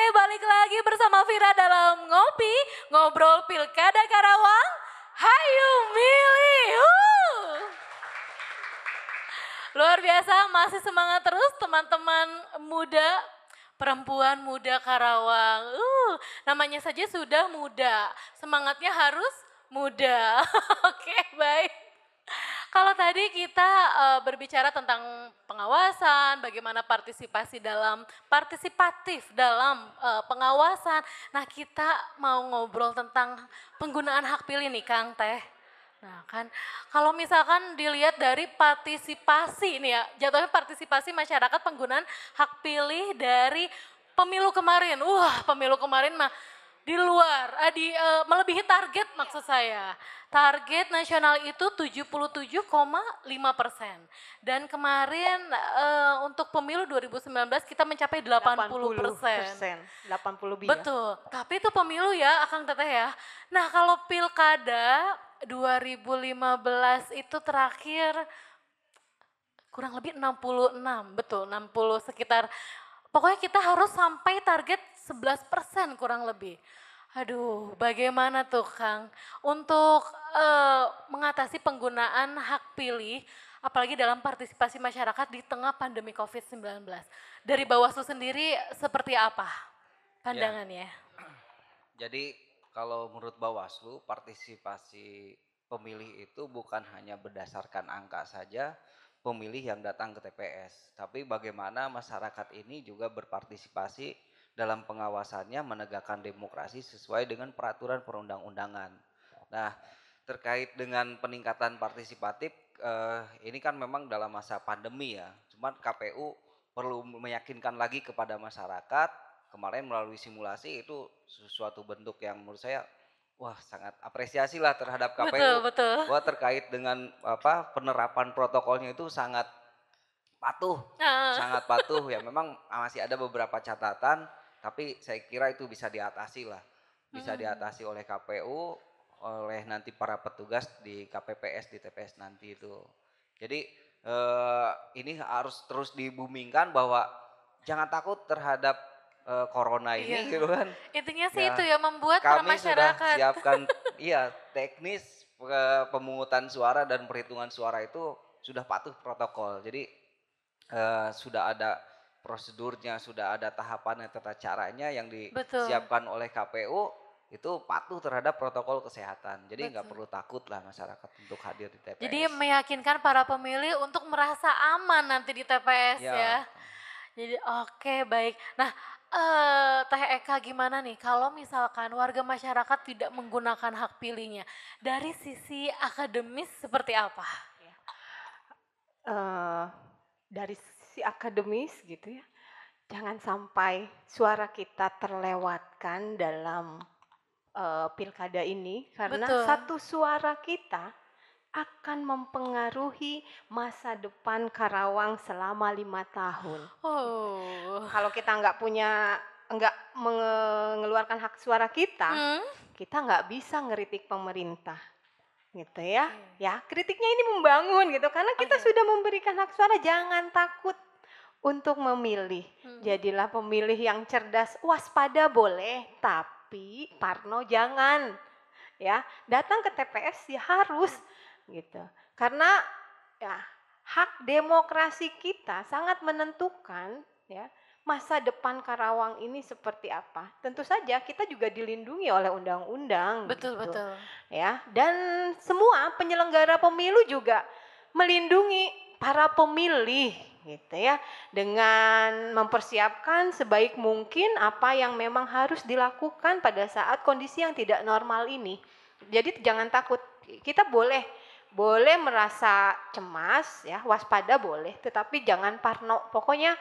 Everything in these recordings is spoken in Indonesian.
Oke, balik lagi bersama Vira dalam Ngopi, Ngobrol Pilkada Karawang. Hayu milih. Luar biasa, masih semangat terus teman-teman muda, perempuan muda Karawang. Namanya saja sudah muda, semangatnya harus muda. Oke, baik. Kalau tadi kita berbicara tentang pengawasan, bagaimana partisipatif dalam pengawasan. Nah, kita mau ngobrol tentang penggunaan hak pilih nih, Kang Teh. Nah, kan kalau misalkan dilihat dari partisipasi nih ya, jatuhnya partisipasi masyarakat penggunaan hak pilih dari pemilu kemarin. Pemilu kemarin mah di luar, melebihi target maksud saya. Target nasional itu 77,5%. Dan kemarin untuk pemilu 2019 kita mencapai 80%. 80 lebih. Betul, tapi itu pemilu ya Akang Teteh ya. Nah kalau pilkada 2015 itu terakhir kurang lebih 66, betul 60 sekitar. Pokoknya kita harus sampai target 11% kurang lebih. Aduh, bagaimana tuh Kang untuk mengatasi penggunaan hak pilih, apalagi dalam partisipasi masyarakat di tengah pandemi COVID-19. Dari Bawaslu sendiri seperti apa pandangannya? Jadi kalau menurut Bawaslu partisipasi pemilih itu bukan hanya berdasarkan angka saja pemilih yang datang ke TPS, tapi bagaimana masyarakat ini juga berpartisipasi dalam pengawasannya menegakkan demokrasi sesuai dengan peraturan perundang-undangan. Nah, terkait dengan peningkatan partisipatif, ini kan memang dalam masa pandemi ya, cuman KPU perlu meyakinkan lagi kepada masyarakat. Kemarin melalui simulasi itu sesuatu bentuk yang menurut saya sangat apresiasi lah terhadap KPU. Betul. Bahwa terkait dengan penerapan protokolnya itu sangat patuh. Sangat patuh ya, memang masih ada beberapa catatan, tapi saya kira itu bisa diatasi lah. Bisa diatasi oleh KPU, oleh nanti para petugas di KPPS, di TPS nanti itu. Jadi ini harus terus dibumingkan bahwa jangan takut terhadap corona ini gitu kan. Intinya sih itu ya, membuat para masyarakat. Kami sudah siapkan teknis pemungutan suara dan perhitungan suara itu sudah patuh protokol. Jadi sudah ada prosedurnya, sudah ada tahapannya, tata caranya yang disiapkan oleh KPU itu patuh terhadap protokol kesehatan. Jadi nggak perlu takut lah masyarakat untuk hadir di TPS. Jadi meyakinkan para pemilih untuk merasa aman nanti di TPS ya. Jadi oke, baik. Nah, Teh Eka gimana nih kalau misalkan warga masyarakat tidak menggunakan hak pilihnya, dari sisi akademis seperti apa? Dari sisi akademis gitu ya, jangan sampai suara kita terlewatkan dalam pilkada ini, karena satu suara kita akan mempengaruhi masa depan Karawang selama 5 tahun. Kalau kita nggak mengeluarkan hak suara kita, kita nggak bisa ngeritik pemerintah, gitu ya. Ya, kritiknya ini membangun gitu, karena kita sudah memberikan hak suara. Jangan takut untuk memilih. Jadilah pemilih yang cerdas. Waspada boleh, tapi parno jangan. Ya, datang ke TPS ya harus gitu. Karena ya hak demokrasi kita sangat menentukan ya masa depan Karawang ini seperti apa. Tentu saja kita juga dilindungi oleh undang-undang. Betul. Ya, dan semua penyelenggara pemilu juga melindungi para pemilih gitu ya, dengan mempersiapkan sebaik mungkin apa yang memang harus dilakukan pada saat kondisi yang tidak normal ini. Jadi jangan takut, kita boleh merasa cemas ya, waspada boleh, tetapi jangan parno. Pokoknya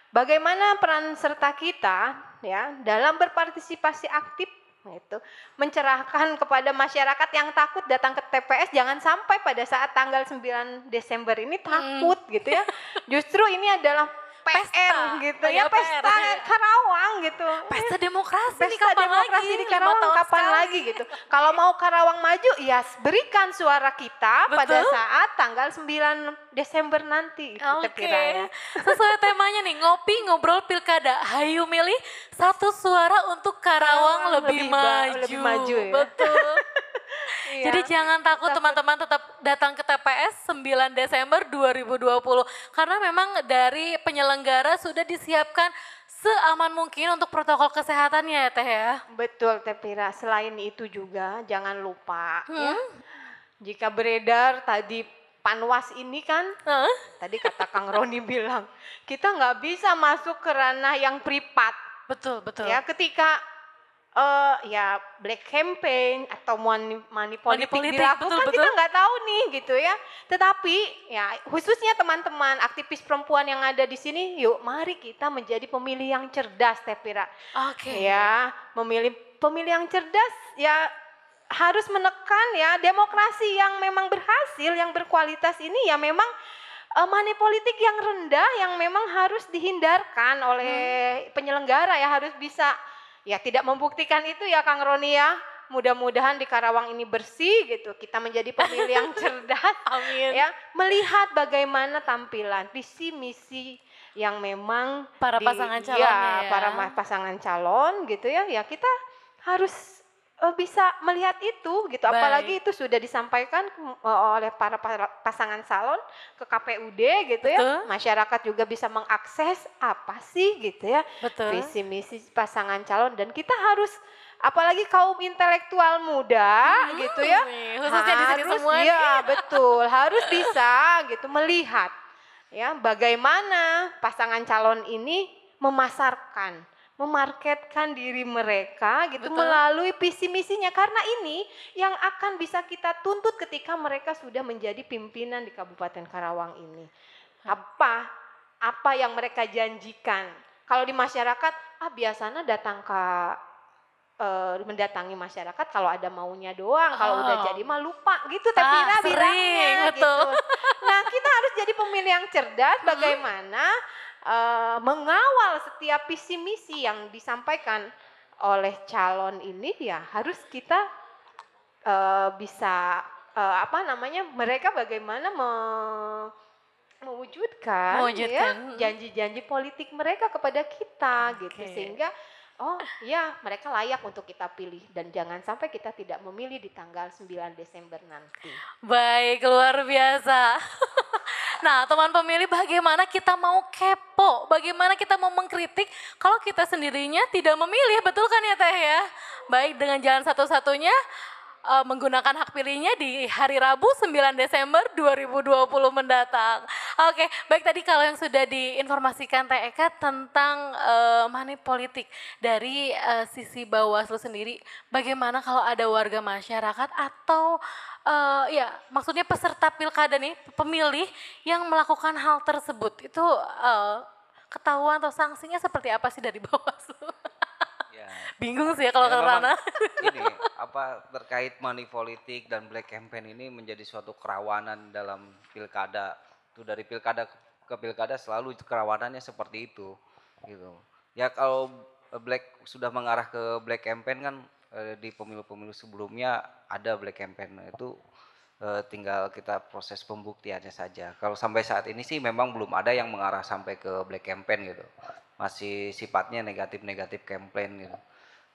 bagaimana peran serta kita ya dalam berpartisipasi aktif itu mencerahkan kepada masyarakat yang takut datang ke TPS. Jangan sampai pada saat tanggal 9 Desember ini takut gitu ya. Justru ini adalah PR gitu Oh, ya, ya, PR. pesta Karawang gitu. Pesta demokrasi nih Pesta kapan demokrasi lagi? di 5 Karawang tahun kapan sekali. lagi gitu. Kalau mau Karawang maju ya berikan suara kita pada Betul. saat tanggal 9 Desember nanti. Oke, sesuai temanya nih, ngopi ngobrol pilkada. Hayu milih satu suara untuk Karawang lebih maju. lebih maju ya. Betul. Iya. Jadi jangan takut teman-teman, tetap datang ke TPS 9 Desember 2020. Karena memang dari penyelenggara sudah disiapkan seaman mungkin untuk protokol kesehatannya ya Teh ya. Betul Teh Pira, selain itu juga jangan lupa ya. Jika beredar tadi Panwas ini kan, tadi kata Kang Roni bilang, kita nggak bisa masuk ke ranah yang privat. Betul, betul. Ya, ketika ya black campaign atau money politik dilakukan, betul, kita nggak tahu nih gitu ya. Tetapi ya khususnya teman-teman aktivis perempuan yang ada di sini, yuk mari kita menjadi pemilih yang cerdas Teh Pira. Oke. Ya, memilih pemilih yang cerdas ya harus menekan ya demokrasi yang memang berhasil, yang berkualitas ini ya memang money politik yang rendah yang memang harus dihindarkan oleh penyelenggara ya, harus bisa ya tidak membuktikan itu ya Kang Roni ya. Mudah-mudahan di Karawang ini bersih gitu. Kita menjadi pemilih yang cerdas. Amin. Ya, melihat bagaimana tampilan visi misi yang memang Para pasangan calonnya ya. para pasangan calon gitu ya. Ya kita harus bisa melihat itu gitu. Baik. Apalagi itu sudah disampaikan oleh para pasangan calon ke KPUD gitu ya. Betul. Masyarakat juga bisa mengakses apa sih gitu ya. Betul. Visi misi pasangan calon, dan kita harus apalagi kaum intelektual muda gitu ya. Khususnya di sini semua nih. Ya betul, harus bisa gitu melihat ya bagaimana pasangan calon ini memarketkan diri mereka gitu. Betul. Melalui visi misinya, karena ini yang akan bisa kita tuntut ketika mereka sudah menjadi pimpinan di Kabupaten Karawang ini. Apa yang mereka janjikan. Kalau di masyarakat biasanya mendatangi masyarakat kalau ada maunya doang, kalau udah jadi mah lupa gitu Teh Pira bilangnya gitu. betul. Nah, kita harus jadi pemilih yang cerdas bagaimana mengawal setiap visi misi yang disampaikan oleh calon ini ya, harus kita bisa mereka bagaimana mewujudkan ya janji-janji politik mereka kepada kita gitu, sehingga mereka layak untuk kita pilih, dan jangan sampai kita tidak memilih di tanggal 9 Desember nanti. Baik, luar biasa. Nah, teman pemilih, bagaimana kita mau kepo, bagaimana kita mau mengkritik kalau kita sendirinya tidak memilih, betul kan ya Teh ya? Baik, dengan jalan satu-satunya menggunakan hak pilihnya di hari Rabu 9 Desember 2020 mendatang. Oke, baik, tadi kalau yang sudah diinformasikan Teh Eka tentang money politik dari sisi Bawaslu sendiri, bagaimana kalau ada warga masyarakat atau maksudnya peserta pilkada nih, pemilih yang melakukan hal tersebut, itu ketahuan atau sanksinya seperti apa sih dari Bawaslu? Bingung sih ya kalau ke Rana. Ini terkait money politik dan black campaign ini menjadi suatu kerawanan dalam pilkada. Itu dari pilkada ke pilkada selalu kerawanannya seperti itu gitu. Ya kalau sudah mengarah ke black campaign kan di pemilu-pemilu sebelumnya ada black campaign, itu tinggal kita proses pembuktiannya saja. Kalau sampai saat ini sih memang belum ada yang mengarah sampai ke black campaign gitu. Masih sifatnya negatif campaign gitu.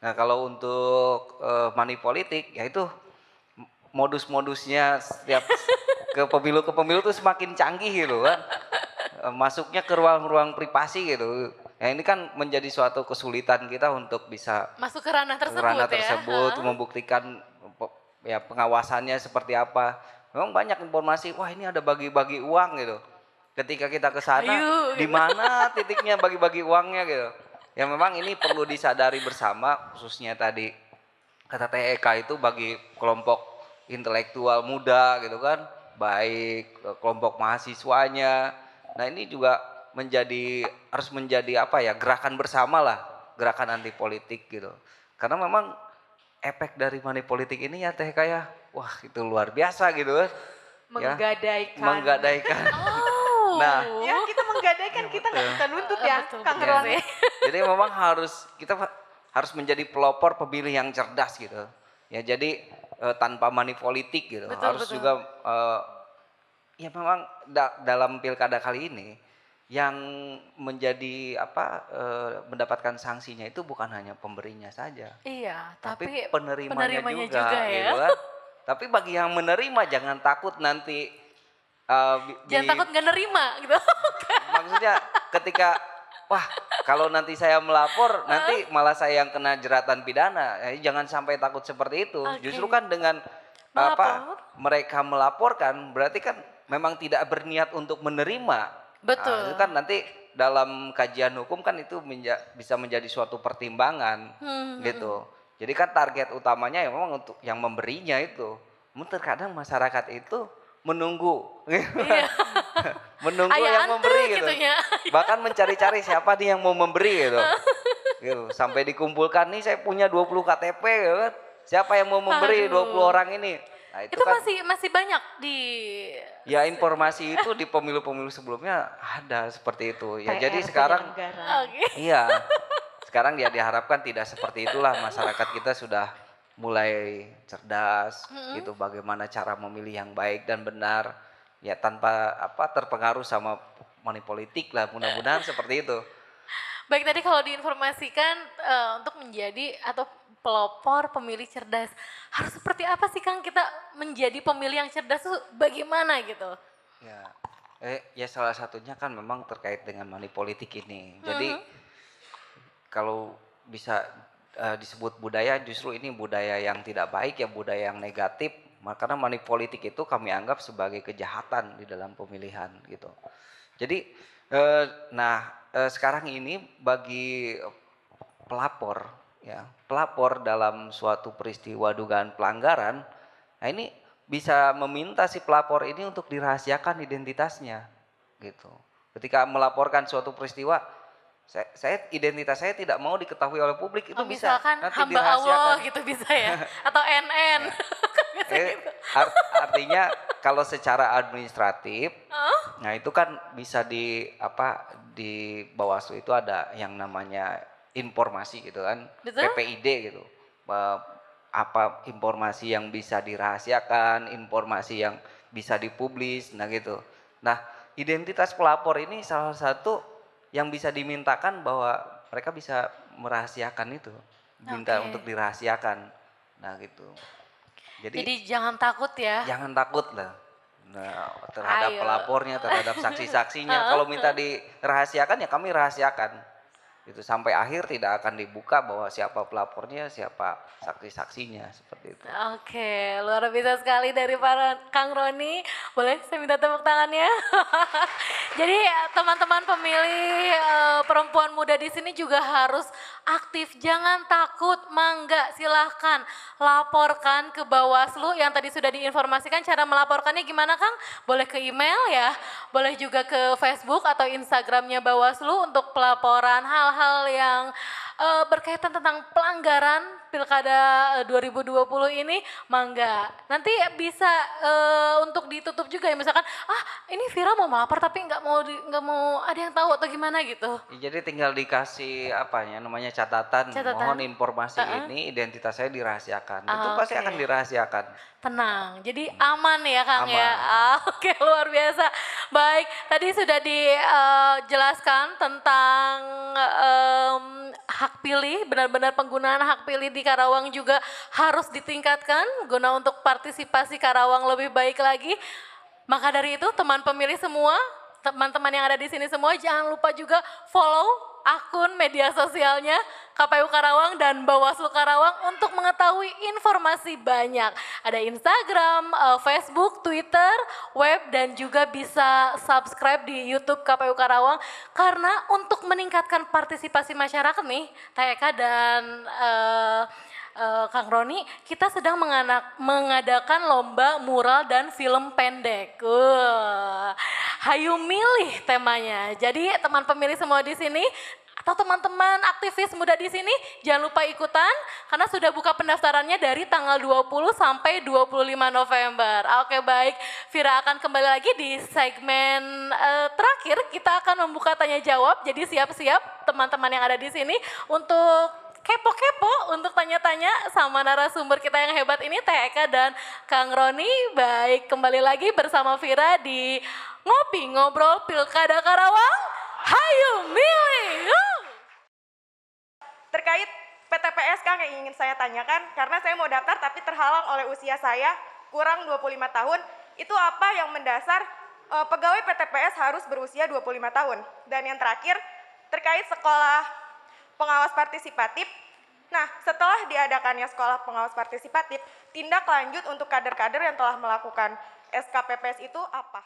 Nah, kalau untuk money politik ya itu modus-modusnya setiap ke pemilu tuh semakin canggih gitu kan. Masuknya ke ruang-ruang privasi gitu. Ya ini kan menjadi suatu kesulitan kita untuk bisa masuk ke ranah tersebut, membuktikan ya pengawasannya seperti apa. Memang banyak informasi, wah ini ada bagi-bagi uang gitu. Ketika kita ke sana, di mana titiknya bagi-bagi uangnya gitu. Ya memang ini perlu disadari bersama, khususnya tadi kata Teh Eka itu bagi kelompok intelektual muda gitu kan, baik kelompok mahasiswanya. Nah ini juga harus menjadi gerakan bersama lah, gerakan anti politik gitu. Karena memang efek dari money politik ini ya Teh Eka ya, wah itu luar biasa gitu kan. Menggadaikan. Nah, ya kita Gadai kan kita nggak bisa nuntut ya, Betul, Kang betul Roni. sih. Jadi memang kita harus menjadi pelopor pemilih yang cerdas gitu. Ya jadi tanpa money politik gitu. Betul, Harus betul. juga ya memang dalam pilkada kali ini yang menjadi mendapatkan sanksinya itu bukan hanya pemberinya saja, Iya, tapi tapi penerimanya penerimanya juga, juga ya. gitu kan. Tapi bagi yang menerima jangan takut nanti Jangan takut nggak nerima gitu. maksudnya ketika wah kalau nanti saya melapor nanti malah saya yang kena jeratan pidana. Jangan sampai takut seperti itu. Oke. Justru kan dengan Melapor. mereka melaporkan berarti kan memang tidak berniat untuk menerima. Betul. Itu kan nanti dalam kajian hukum kan itu bisa menjadi suatu pertimbangan gitu. Jadi kan target utamanya memang untuk yang memberinya itu. Namun terkadang masyarakat itu menunggu, Iya. menunggu Ayah yang antri memberi gitu. gitu ya. Bahkan mencari-cari siapa nih yang mau memberi gitu. Gitu. Sampai dikumpulkan nih saya punya 20 KTP gitu kan. Siapa yang mau memberi Aduh. 20 orang ini? Nah, Itu kan masih banyak di ya informasi itu di pemilu-pemilu sebelumnya ada seperti itu. Ya PR jadi sekarang penyelenggara. Oke. iya. Sekarang dia diharapkan tidak seperti itulah, masyarakat kita sudah mulai cerdas gitu bagaimana cara memilih yang baik dan benar ya tanpa terpengaruh sama money politik lah, mudah-mudahan seperti itu. Baik, tadi kalau diinformasikan untuk menjadi atau pelopor pemilih cerdas, harus seperti apa sih Kang kita menjadi pemilih yang cerdas itu bagaimana gitu? Ya, ya salah satunya kan memang terkait dengan money politik ini. Jadi kalau bisa disebut budaya, justru ini budaya yang tidak baik ya, budaya yang negatif. Karena money politik itu kami anggap sebagai kejahatan di dalam pemilihan gitu. Jadi sekarang ini bagi pelapor dalam suatu peristiwa dugaan pelanggaran, nah ini bisa meminta si pelapor ini untuk dirahasiakan identitasnya gitu. Ketika melaporkan suatu peristiwa, identitas saya tidak mau diketahui oleh publik, itu bisa Misalkan nanti hamba dirahasiakan. Allah gitu bisa ya, atau NN. Artinya kalau secara administratif, nah itu kan bisa di Bawaslu itu ada yang namanya informasi gitu kan, Betul? PPID gitu. Apa informasi yang bisa dirahasiakan, informasi yang bisa dipublis, nah gitu. Nah, identitas pelapor ini salah satu yang bisa dimintakan bahwa mereka bisa merahasiakan itu, minta untuk dirahasiakan. Nah, gitu. Jadi jangan takut ya. Jangan takut lah. Nah, terhadap pelapornya, terhadap saksi-saksinya. Kalau minta dirahasiakan ya kami rahasiakan. Itu sampai akhir tidak akan dibuka bahwa siapa pelapornya, siapa saksi-saksinya, seperti itu. Oke, luar biasa sekali dari para Kang Roni. Boleh saya minta tepuk tangannya? Jadi teman-teman pemilih perempuan muda di sini juga harus aktif. Jangan takut, mangga silahkan laporkan ke Bawaslu. Yang tadi sudah diinformasikan cara melaporkannya gimana Kang? Boleh ke email ya, boleh juga ke Facebook atau Instagramnya Bawaslu untuk pelaporan hal-hal yang berkaitan tentang pelanggaran Pilkada 2020 ini, mangga. Nanti bisa untuk ditutup juga ya, misalkan ini Vira mau melapor tapi nggak mau ada yang tahu atau gimana gitu. Jadi tinggal dikasih namanya catatan. Mohon informasi ini identitas saya dirahasiakan. Itu pasti akan dirahasiakan. Tenang, jadi aman ya Kang Aman. ya. Oke, luar biasa. Baik, tadi sudah dijelaskan tentang hak pilih, benar-benar penggunaan hak pilih di Karawang juga harus ditingkatkan guna untuk partisipasi Karawang lebih baik lagi. Maka dari itu teman pemilih semua, teman-teman yang ada di sini semua jangan lupa juga follow akun media sosialnya KPU Karawang dan Bawaslu Karawang untuk mengetahui informasi banyak. Ada Instagram, Facebook, Twitter, web, dan juga bisa subscribe di YouTube KPU Karawang. Karena untuk meningkatkan partisipasi masyarakat nih, TK dan Kang Roni, kita sedang mengadakan lomba mural dan film pendek. Hayu milih temanya. Jadi teman pemilih semua di sini atau teman-teman aktivis muda di sini jangan lupa ikutan karena sudah buka pendaftarannya dari tanggal 20 sampai 25 November. Oke baik, Vira akan kembali lagi di segmen terakhir. Kita akan membuka tanya jawab. Jadi siap-siap teman-teman yang ada di sini untuk kepo-kepo untuk tanya-tanya sama narasumber kita yang hebat ini, Teh Eka dan Kang Roni. Baik, kembali lagi bersama Vira di Ngopi Ngobrol Pilkada Karawang. Hayu milih! Terkait PTPS Kang yang ingin saya tanyakan, karena saya mau daftar tapi terhalang oleh usia saya kurang 25 tahun, itu apa yang mendasar pegawai PTPS harus berusia 25 tahun? Dan yang terakhir, terkait sekolah pengawas partisipatif, nah setelah diadakannya sekolah pengawas partisipatif, tindak lanjut untuk kader-kader yang telah melakukan SKPPS itu apa?